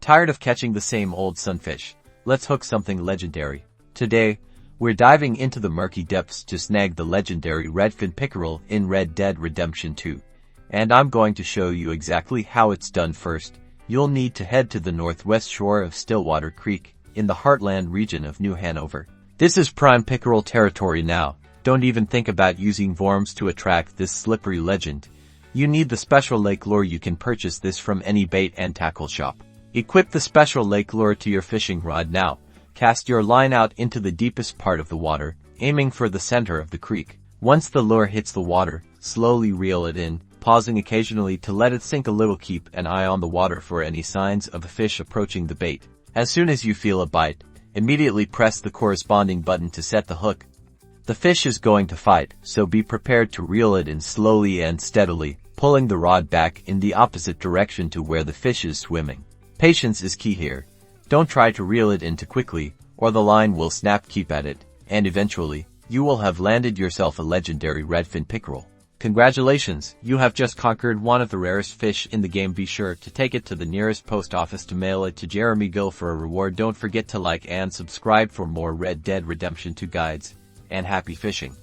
Tired of catching the same old sunfish? Let's hook something legendary. Today, we're diving into the murky depths to snag the legendary redfin pickerel in Red Dead Redemption 2. And I'm going to show you exactly how it's done first. You'll need to head to the northwest shore of Stillwater Creek, in the heartland region of New Hanover. This is prime pickerel territory now. Don't even think about using worms to attract this slippery legend. You need the special lake lure. You can purchase this from any bait and tackle shop. Equip the special lake lure to your fishing rod now. Cast your line out into the deepest part of the water, aiming for the center of the creek. Once the lure hits the water, slowly reel it in, pausing occasionally to let it sink a little. Keep an eye on the water for any signs of a fish approaching the bait. As soon as you feel a bite, immediately press the corresponding button to set the hook. The fish is going to fight, so be prepared to reel it in slowly and steadily, pulling the rod back in the opposite direction to where the fish is swimming. Patience is key here. Don't try to reel it in too quickly, or the line will snap. Keep at it, and eventually, you will have landed yourself a legendary redfin pickerel. Congratulations, you have just conquered one of the rarest fish in the game. Be sure to take it to the nearest post office to mail it to Jeremy Gill for a reward. Don't forget to like and subscribe for more Red Dead Redemption 2 guides, and happy fishing.